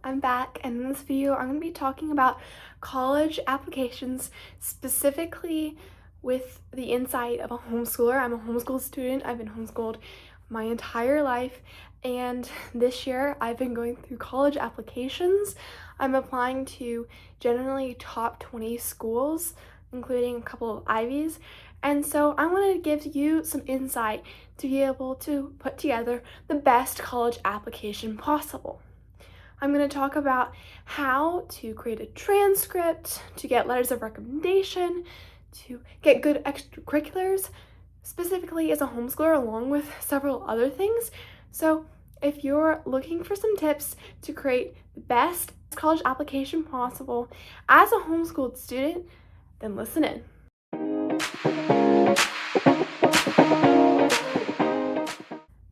I'm back, and in this video I'm going to be talking about college applications, specifically with the insight of a homeschooler. I'm a homeschool student. I've been homeschooled my entire life, and this year I've been going through college applications. I'm applying to generally top 20 schools, including a couple of Ivies, and so I wanted to give you some insight to be able to put together the best college application possible. I'm going to talk about how to create a transcript, to get letters of recommendation, to get good extracurriculars, specifically as a homeschooler, along with several other things. So if you're looking for some tips to create the best college application possible as a homeschooled student, then listen in.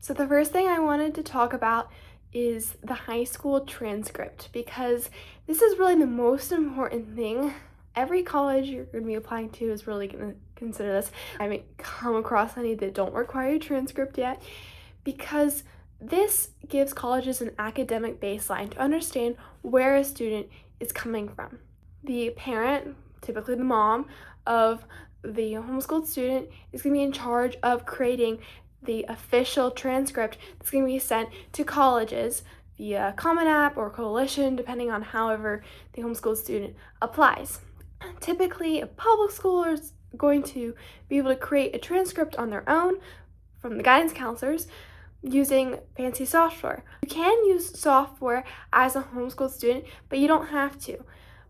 So the first thing I wanted to talk about is the high school transcript, because this is really the most important thing. Every college you're going to be applying to is really going to consider this. I haven't come across any that don't require a transcript yet, because this gives colleges an academic baseline to understand where a student is coming from. The parent, typically the mom of the homeschooled student, is going to be in charge of creating the official transcript that's going to be sent to colleges via Common App or Coalition, depending on however the homeschool student applies. Typically, a public school is going to be able to create a transcript on their own from the guidance counselors using fancy software. You can use software as a homeschool student, but you don't have to.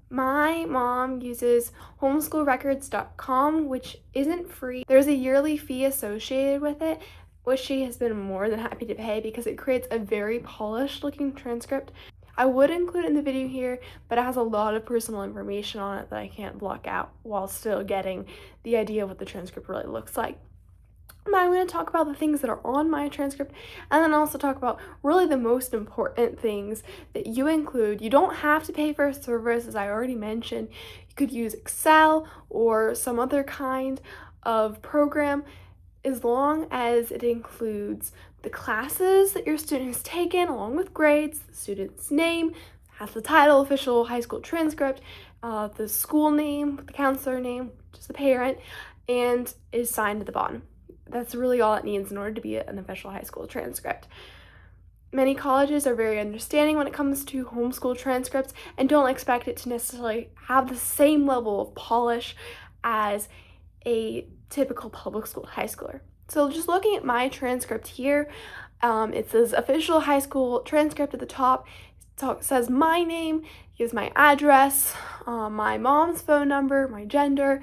My mom uses homeschoolrecords.com, which isn't free. There's a yearly fee associated with it, which she has been more than happy to pay because it creates a very polished looking transcript. I would include it in the video here, but it has a lot of personal information on it that I can't block out while still getting the idea of what the transcript really looks like. But I'm going to talk about the things that are on my transcript, and then also talk about really the most important things that you include. You don't have to pay for a service, as I already mentioned. You could use Excel or some other kind of program, as long as it includes the classes that your student has taken, along with grades, the student's name, has the title, official high school transcript, the school name, the counselor name, just the parent, and is signed at the bottom. That's really all it needs in order to be an official high school transcript. Many colleges are very understanding when it comes to homeschool transcripts and don't expect it to necessarily have the same level of polish as a typical public school high schooler. So just looking at my transcript here, it says official high school transcript at the top. It says my name, gives my address, my mom's phone number, my gender,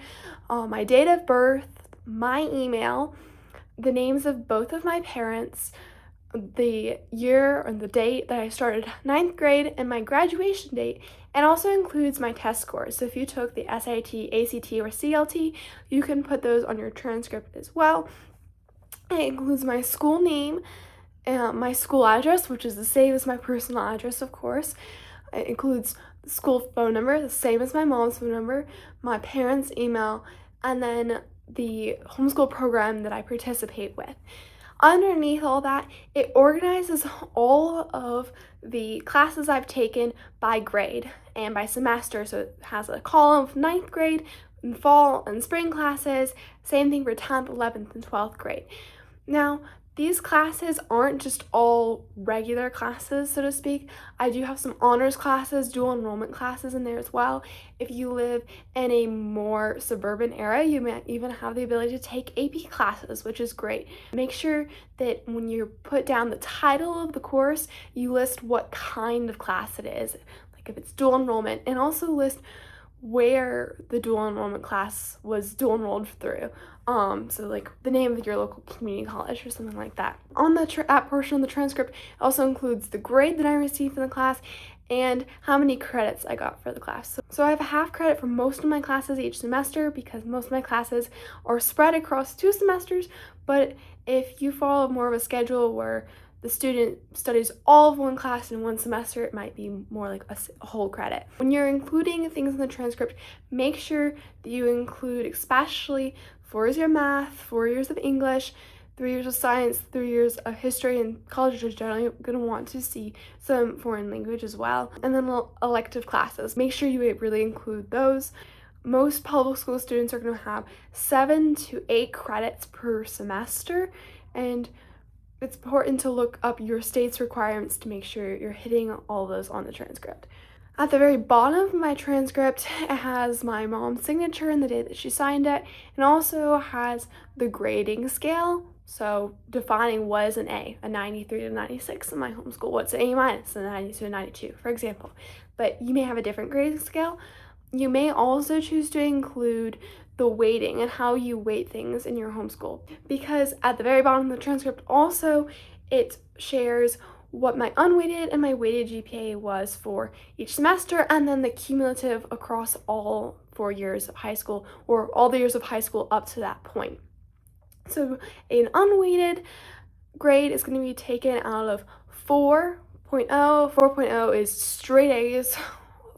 my date of birth, my email, the names of both of my parents, the year and the date that I started 9th grade, and my graduation date, and also includes my test scores. So if you took the SAT, ACT, or CLT, you can put those on your transcript as well. It includes my school name, my school address, which is the same as my personal address, of course. It includes the school phone number, the same as my mom's phone number, my parents' email, and then the homeschool program that I participate with. Underneath all that, it organizes all of the classes I've taken by grade and by semester. So it has a column of 9th grade and fall and spring classes, same thing for 10th, 11th, and 12th grade. Now, these classes aren't just all regular classes, so to speak. I do have some honors classes, dual enrollment classes in there as well. If you live in a more suburban area, you might even have the ability to take AP classes, which is great. Make sure that when you put down the title of the course, you list what kind of class it is, like if it's dual enrollment, and also list where the dual enrollment class was dual enrolled through. So like the name of your local community college or something like that. On the that portion of the transcript, it also includes the grade that I received in the class and how many credits I got for the class. So I have a half credit for most of my classes each semester, because most of my classes are spread across 2 semesters, but if you follow more of a schedule where the student studies all of one class in one semester, it might be more like a whole credit. When you're including things in the transcript, make sure that you include especially 4 years of math, 4 years of English, 3 years of science, 3 years of history, and college is generally going to want to see some foreign language as well. And then elective classes. Make sure you really include those. Most public school students are going to have 7 to 8 credits per semester, and it's important to look up your state's requirements to make sure you're hitting all those on the transcript. At the very bottom of my transcript, it has my mom's signature and the day that she signed it, and also has the grading scale, so defining what is an A, a 93 to 96 in my homeschool, what's an A minus, a 90 to a 92, for example. But you may have a different grading scale. You may also choose to include the weighting and how you weight things in your homeschool, because at the very bottom of the transcript also it shares what my unweighted and my weighted GPA was for each semester, and then the cumulative across all 4 years of high school, or all the years of high school up to that point. So an unweighted grade is going to be taken out of 4.0. 4.0 is straight A's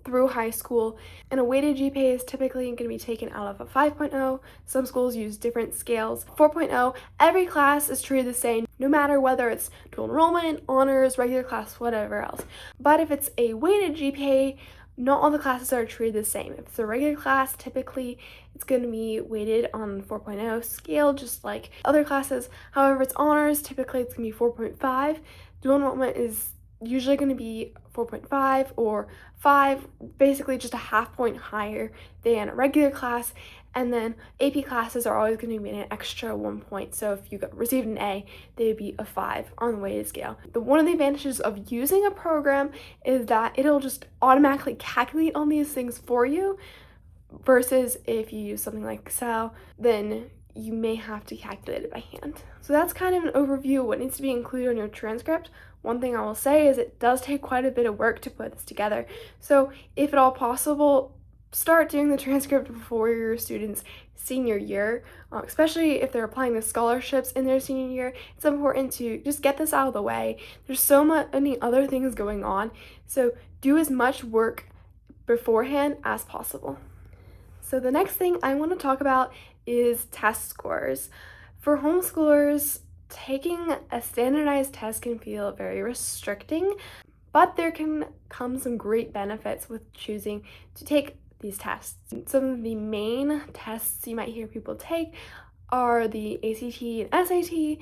through high school, and a weighted GPA is typically going to be taken out of a 5.0. Some schools use different scales. 4.0, every class is treated the same, no matter whether it's dual enrollment, honors, regular class, whatever else. But if it's a weighted GPA, not all the classes are treated the same. If it's a regular class, typically it's going to be weighted on 4.0 scale, just like other classes. However, if it's honors, typically it's going to be 4.5. Dual enrollment is usually going to be 4.5 or 5, basically just a half point higher than a regular class. And then AP classes are always going to be an extra 1 point. So if you received an A, they would be a 5 on the weighted scale. One of the advantages of using a program is that it'll just automatically calculate on these things for you, versus if you use something like Excel, then you may have to calculate it by hand. So that's kind of an overview of what needs to be included in your transcript. One thing I will say is it does take quite a bit of work to put this together. So if at all possible, start doing the transcript before your students' senior year, especially if they're applying to scholarships in their senior year. It's important to just get this out of the way. There's so many other things going on, so do as much work beforehand as possible. So the next thing I want to talk about is test scores. For homeschoolers, taking a standardized test can feel very restricting, but there can come some great benefits with choosing to take these tests. Some of the main tests you might hear people take are the ACT and SAT.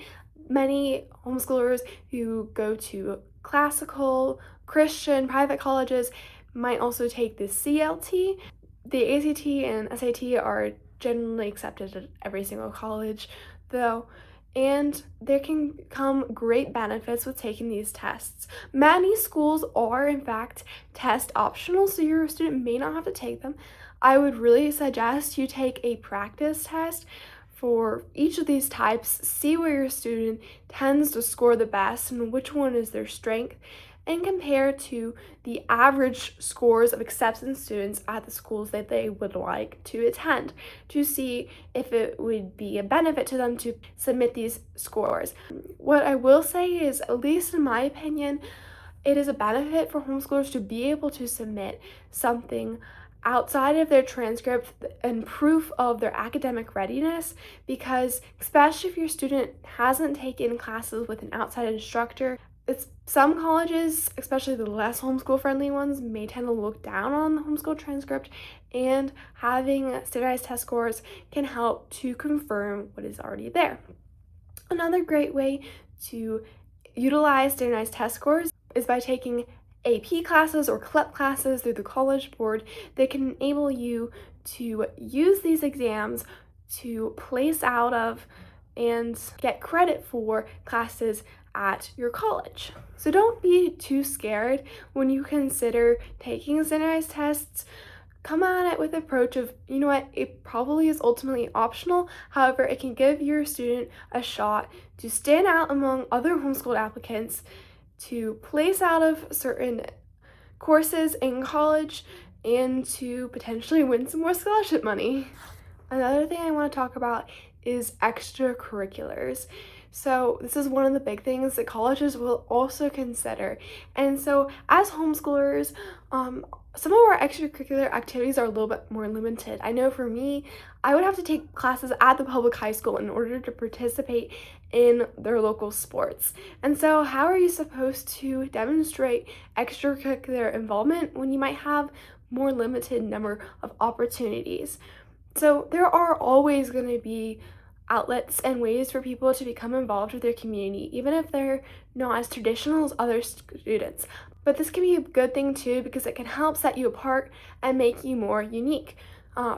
Many homeschoolers who go to classical, Christian, private colleges might also take the CLT. The ACT and SAT are generally accepted at every single college, though, and there can come great benefits with taking these tests. Many schools are, in fact, test optional, so your student may not have to take them. I would really suggest you take a practice test for each of these types, see where your student tends to score the best and which one is their strength, and compare to the average scores of acceptance students at the schools that they would like to attend to see if it would be a benefit to them to submit these scores. What I will say is, at least in my opinion, it is a benefit for homeschoolers to be able to submit something outside of their transcript and proof of their academic readiness, because especially if your student hasn't taken classes with an outside instructor, some colleges, especially the less homeschool friendly ones, may tend to look down on the homeschool transcript, and having standardized test scores can help to confirm what is already there. Another great way to utilize standardized test scores is by taking AP classes or CLEP classes through the College Board that can enable you to use these exams to place out of and get credit for classes at your college. So don't be too scared when you consider taking standardized tests. Come at it with the approach of, you know what, it probably is ultimately optional. However, it can give your student a shot to stand out among other homeschooled applicants, to place out of certain courses in college, and to potentially win some more scholarship money. Another thing I want to talk about is extracurriculars. So this is one of the big things that colleges will also consider. And so as homeschoolers, some of our extracurricular activities are a little bit more limited. I know for me, I would have to take classes at the public high school in order to participate in their local sports. And so how are you supposed to demonstrate extracurricular involvement when you might have more limited number of opportunities? So there are always going to be outlets and ways for people to become involved with their community, even if they're not as traditional as other students. But this can be a good thing too, because it can help set you apart and make you more unique.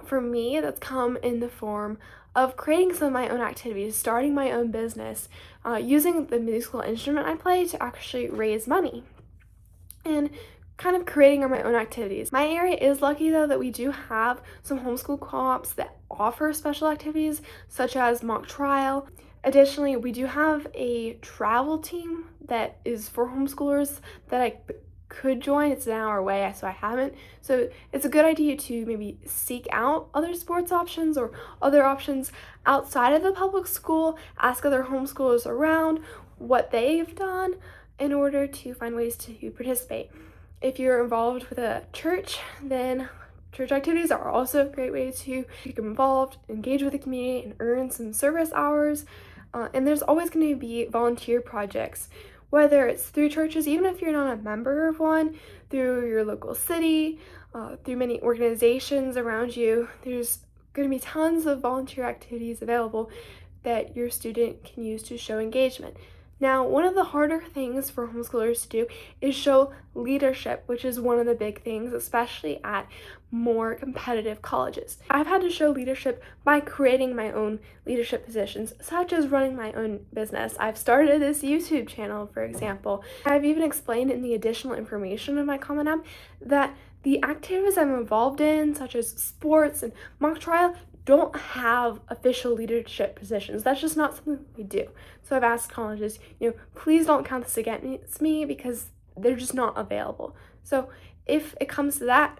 For me, that's come in the form of creating some of my own activities, starting my own business, using the musical instrument I play to actually raise money, and kind of creating my own activities. My area is lucky though that we do have some homeschool co-ops that offer special activities such as mock trial. Additionally, we do have a travel team that is for homeschoolers that I could join. It's an hour away, so I haven't. So it's a good idea to maybe seek out other sports options or other options outside of the public school, ask other homeschoolers around what they've done in order to find ways to participate. If you're involved with a church, then church activities are also a great way to become involved, engage with the community, and earn some service hours. And there's always going to be volunteer projects, whether it's through churches, even if you're not a member of one, through your local city, through many organizations around you. There's going to be tons of volunteer activities available that your student can use to show engagement. Now, one of the harder things for homeschoolers to do is show leadership, which is one of the big things, especially at more competitive colleges. I've had to show leadership by creating my own leadership positions, such as running my own business. I've started this YouTube channel, for example. I've even explained in the additional information of my Common App that the activities I'm involved in, such as sports and mock trial, don't have official leadership positions. That's just not something we do. So I've asked colleges, please don't count this against me because they're just not available. So if it comes to that,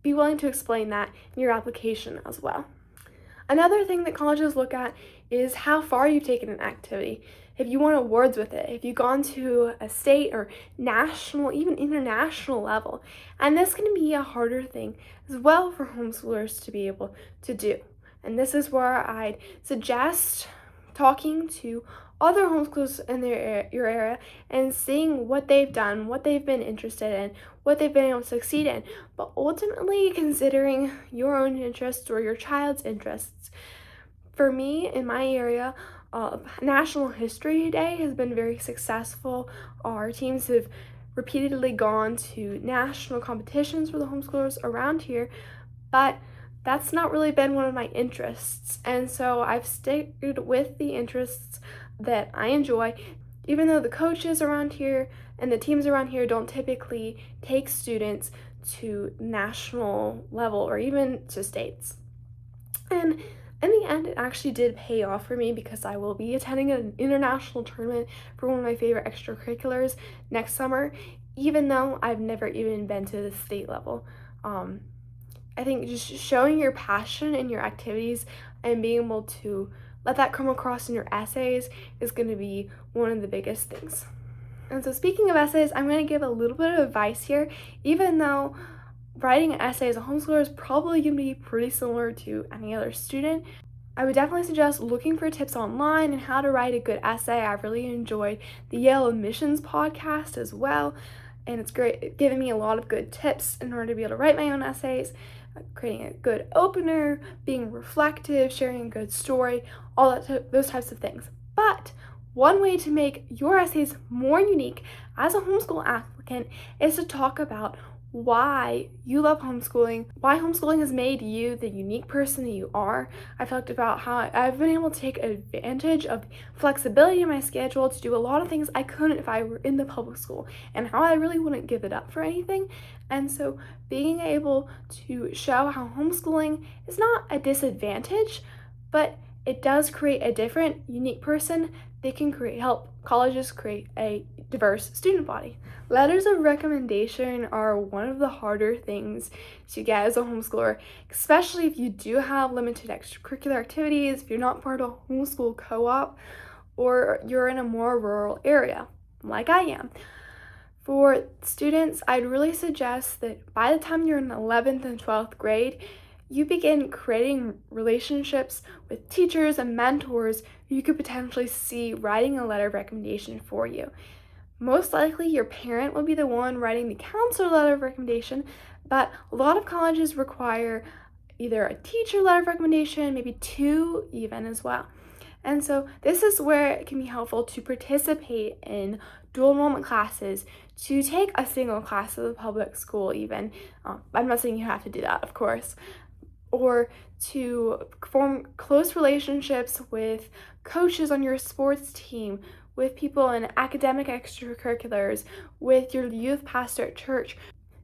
be willing to explain that in your application as well. Another thing that colleges look at is how far you've taken an activity. If you won awards with it, if you've gone to a state or national, even international level. And this can be a harder thing as well for homeschoolers to be able to do. And this is where I'd suggest talking to other homeschoolers in your area and seeing what they've done, what they've been interested in, what they've been able to succeed in, but ultimately considering your own interests or your child's interests. For me, in my area, National History Day has been very successful. Our teams have repeatedly gone to national competitions for the homeschoolers around here, but that's not really been one of my interests. And so I've stayed with the interests that I enjoy, even though the coaches around here and the teams around here don't typically take students to national level or even to states. And in the end, it actually did pay off for me because I will be attending an international tournament for one of my favorite extracurriculars next summer, even though I've never even been to the state level. I think just showing your passion in your activities and being able to let that come across in your essays is going to be one of the biggest things. And so speaking of essays, I'm going to give a little bit of advice here, even though writing an essay as a homeschooler is probably going to be pretty similar to any other student. I would definitely suggest looking for tips online and how to write a good essay. I've really enjoyed the Yale Admissions podcast as well, and it's great giving me a lot of good tips in order to be able to write my own essays, creating a good opener, being reflective, sharing a good story, all that those types of things. But one way to make your essays more unique as a homeschool applicant is to talk about why you love homeschooling, why homeschooling has made you the unique person that you are. I've talked about how I've been able to take advantage of flexibility in my schedule to do a lot of things I couldn't if I were in the public school, and how I really wouldn't give it up for anything. And so being able to show how homeschooling is not a disadvantage, but it does create a different, unique person that can help colleges create a diverse student body. Letters of recommendation are one of the harder things to get as a homeschooler, especially if you do have limited extracurricular activities, if you're not part of a homeschool co-op, or you're in a more rural area, like I am. For students, I'd really suggest that by the time you're in 11th and 12th grade, you begin creating relationships with teachers and mentors who you could potentially see writing a letter of recommendation for you. Most likely, your parent will be the one writing the counselor letter of recommendation, but a lot of colleges require either a teacher letter of recommendation, maybe two even as well. And so this is where it can be helpful to participate in dual enrollment classes, to take a single class at the public school even. I'm not saying you have to do that, of course. Or to form close relationships with coaches on your sports team, with people in academic extracurriculars, with your youth pastor at church,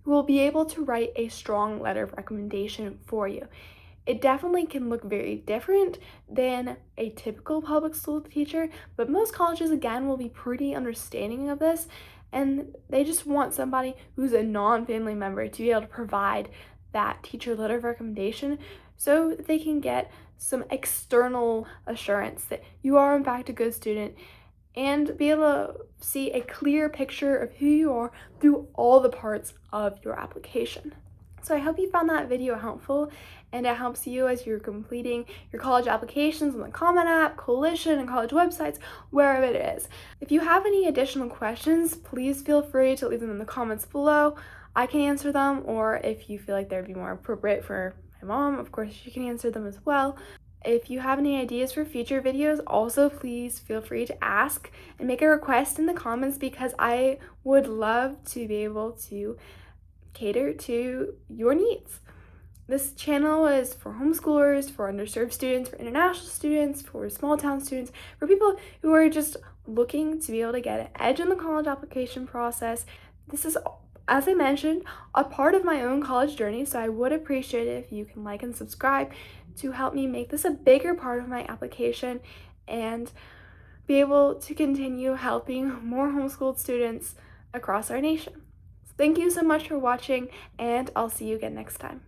who will be able to write a strong letter of recommendation for you. It definitely can look very different than a typical public school teacher, but most colleges, again, will be pretty understanding of this, and they just want somebody who's a non-family member to be able to provide that teacher letter of recommendation so that they can get some external assurance that you are in fact a good student and be able to see a clear picture of who you are through all the parts of your application. So I hope you found that video helpful and it helps you as you're completing your college applications on the Common App, Coalition, and college websites, wherever it is. If you have any additional questions, please feel free to leave them in the comments below. I can answer them, or if you feel like they'd be more appropriate for my mom, of course, she can answer them as well. If you have any ideas for future videos, also please feel free to ask and make a request in the comments because I would love to be able to cater to your needs. This channel is for homeschoolers, for underserved students, for international students, for small town students, for people who are just looking to be able to get an edge in the college application process. This is, as I mentioned, a part of my own college journey, so I would appreciate it if you can like and subscribe to help me make this a bigger part of my application and be able to continue helping more homeschooled students across our nation. So thank you so much for watching, and I'll see you again next time.